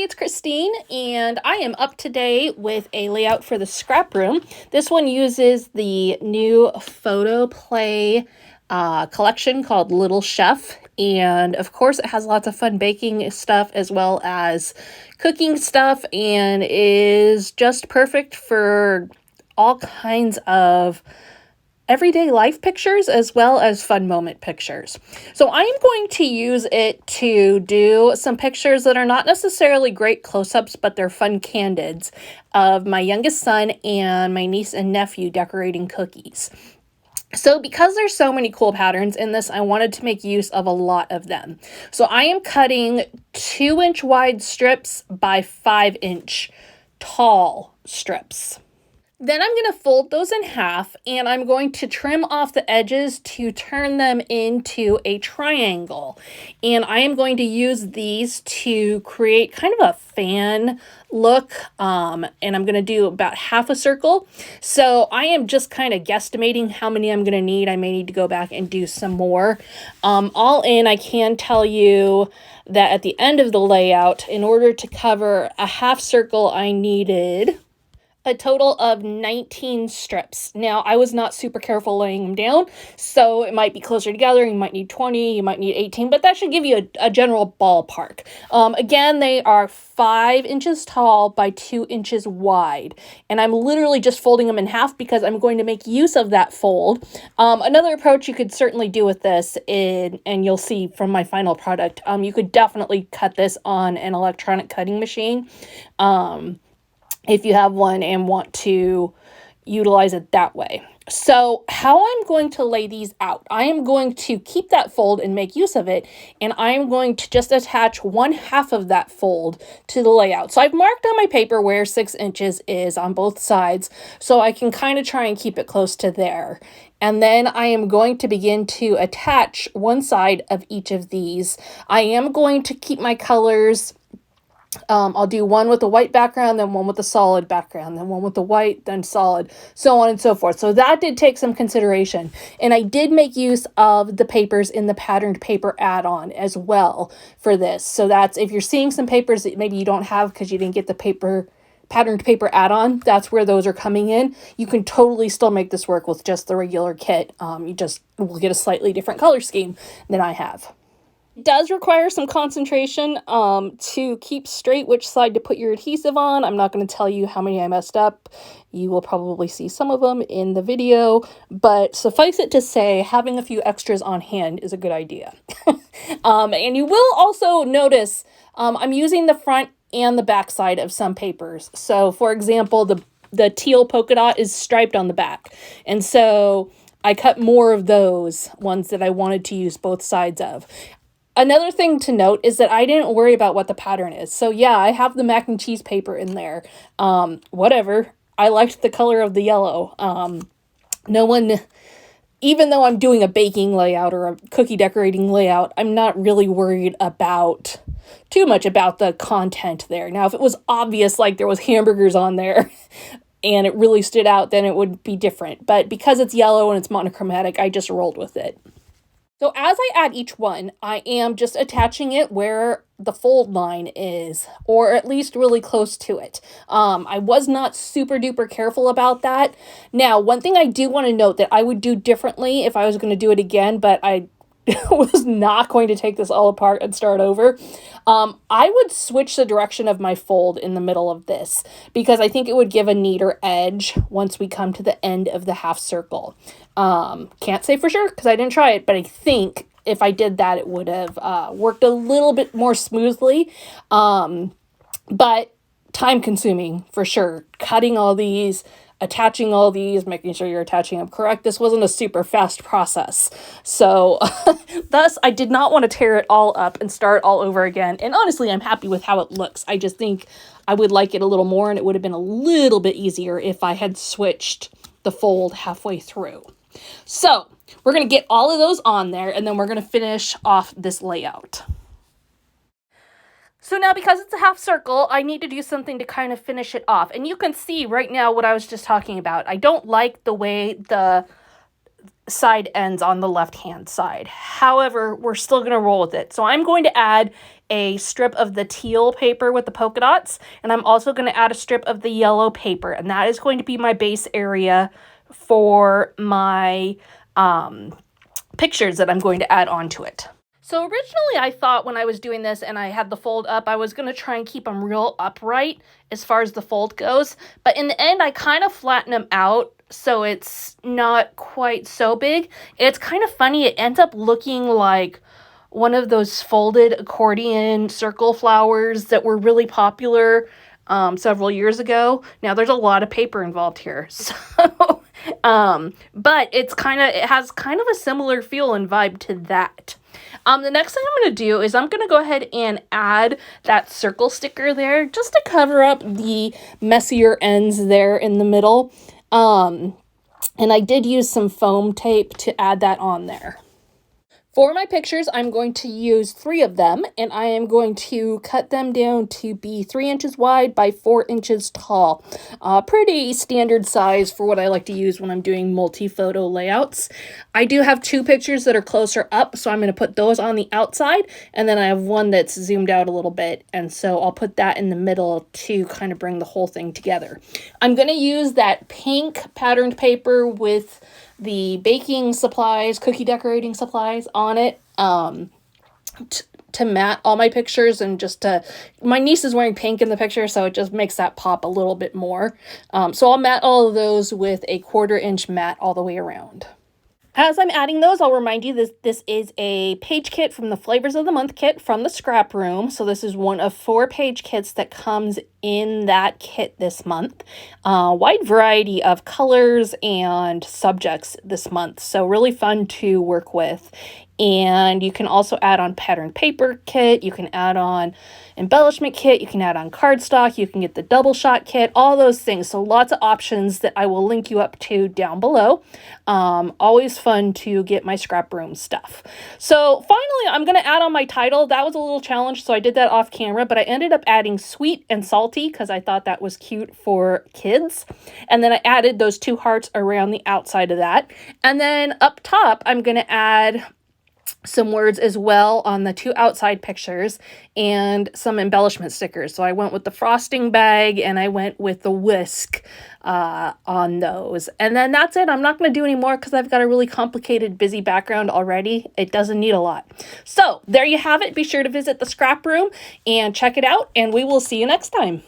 it's Christine, and I am up today with a layout for the scrap room. This one uses the new PhotoPlay collection called Little Chef, and of course it has lots of fun baking stuff as well as cooking stuff, and is just perfect for all kinds of everyday life pictures as well as fun moment pictures. So I am going to use it to do some pictures that are not necessarily great close-ups, but they're fun candids of my youngest son and my niece and nephew decorating cookies. So because there's so many cool patterns in this, I wanted to make use of a lot of them. So I am cutting 2-inch wide strips by 5-inch tall strips. Then I'm going to fold those in half, and I'm going to trim off the edges to turn them into a triangle. And I am going to use these to create kind of a fan look, and I'm going to do about half a circle. So I am just kind of guesstimating how many I'm going to need. I may need to go back and do some more. All in, I can tell you that at the end of the layout, in order to cover a half circle, I needed a total of 19 strips. Now, I was not super careful laying them down, so it might be closer together. You might need 20, you might need 18, but that should give you a general ballpark. Again, they are 5 inches tall by 2 inches wide, and I'm literally just folding them in half because I'm going to make use of that fold. Another approach you could certainly do with this, and you'll see from my final product, you could definitely cut this on an electronic cutting machine. If you have one and want to utilize it that way. So how I'm going to lay these out, I am going to keep that fold and make use of it, and I'm going to just attach 1/2 of that fold to the layout. So I've marked on my paper where 6 inches is on both sides, so I can kind of try and keep it close to there. And then I am going to begin to attach one side of each of these. I am going to keep my colors. I'll do one with a white background, then one with a solid background, then one with the white, then solid, so on and so forth. So that did take some consideration. And I did make use of the papers in the patterned paper add-on as well for this. So that's, if you're seeing some papers that maybe you don't have because you didn't get the patterned paper add-on, that's where those are coming in. You can totally still make this work with just the regular kit. You just will get a slightly different color scheme than I have. It does require some concentration to keep straight which side to put your adhesive on. I'm not going to tell you how many I messed up. You will probably see some of them in the video, but suffice it to say, having a few extras on hand is a good idea. And you will also notice I'm using the front and the back side of some papers. So for example, the teal polka dot is striped on the back. And so I cut more of those ones that I wanted to use both sides of. Another thing to note is that I didn't worry about what the pattern is. So yeah, I have the mac and cheese paper in there. Whatever. I liked the color of the yellow. No one, even though I'm doing a baking layout or a cookie decorating layout, I'm not really worried about too much about the content there. Now, if it was obvious, like there was hamburgers on there and it really stood out, then it would be different. But because it's yellow and it's monochromatic, I just rolled with it. So as I add each one, I am just attaching it where the fold line is, or at least really close to it. I was not super duper careful about that. Now, one thing I do want to note that I would do differently if I was going to do it again, but I was not going to take this all apart and start over. I would switch the direction of my fold in the middle of this because I think it would give a neater edge once we come to the end of the half circle. Can't say for sure because I didn't try it, but I think if I did that, it would have worked a little bit more smoothly. But time consuming for sure. Cutting all these, attaching all these, making sure you're attaching them correct. This wasn't a super fast process. So thus, I did not want to tear it all up and start all over again. And honestly, I'm happy with how it looks. I just think I would like it a little more, and it would have been a little bit easier if I had switched the fold halfway through. So we're going to get all of those on there, and then we're going to finish off this layout. So now, because it's a half circle, I need to do something to kind of finish it off. And you can see right now what I was just talking about. I don't like the way the side ends on the left-hand side. However, we're still going to roll with it. So I'm going to add a strip of the teal paper with the polka dots, and I'm also going to add a strip of the yellow paper, and that is going to be my base area for my pictures that I'm going to add onto it. So originally I thought when I was doing this and I had the fold up, I was going to try and keep them real upright as far as the fold goes. But in the end, I kind of flatten them out so it's not quite so big. It's kind of funny. It ends up looking like one of those folded accordion circle flowers that were really popular several years ago. Now there's a lot of paper involved here. So but it has kind of a similar feel and vibe to that. The next thing I'm going to do is I'm going to go ahead and add that circle sticker there just to cover up the messier ends there in the middle. And I did use some foam tape to add that on there. For my pictures, I'm going to use 3 of them, and I am going to cut them down to be 3 inches wide by 4 inches tall. Pretty standard size for what I like to use when I'm doing multi-photo layouts. I do have 2 pictures that are closer up, so I'm going to put those on the outside, and then I have one that's zoomed out a little bit, and so I'll put that in the middle to kind of bring the whole thing together. I'm going to use that pink patterned paper with the baking supplies, cookie decorating supplies on it to mat all my pictures, and just to, my niece is wearing pink in the picture, so it just makes that pop a little bit more. So I'll mat all of those with a 1/4 inch mat all the way around. As I'm adding those, I'll remind you this is a page kit from the Flavors of the Month kit from the ScrapRoom. So this is one of 4 page kits that comes in that kit this month. Wide variety of colors and subjects this month. So really fun to work with. And you can also add on patterned paper kit. You can add on embellishment kit. You can add on cardstock. You can get the double shot kit, all those things. So lots of options that I will link you up to down below. Always fun to get my ScrapRoom stuff. So finally, I'm going to add on my title. That was a little challenge, so I did that off camera, but I ended up adding sweet and salty because I thought that was cute for kids. And then I added those 2 hearts around the outside of that. And then up top, I'm going to add some words as well on the 2 outside pictures and some embellishment stickers. So I went with the frosting bag and I went with the whisk on those. And then that's it. I'm not going to do any more because I've got a really complicated, busy background already. It doesn't need a lot. So there you have it. Be sure to visit the ScrapRoom and check it out, and we will see you next time.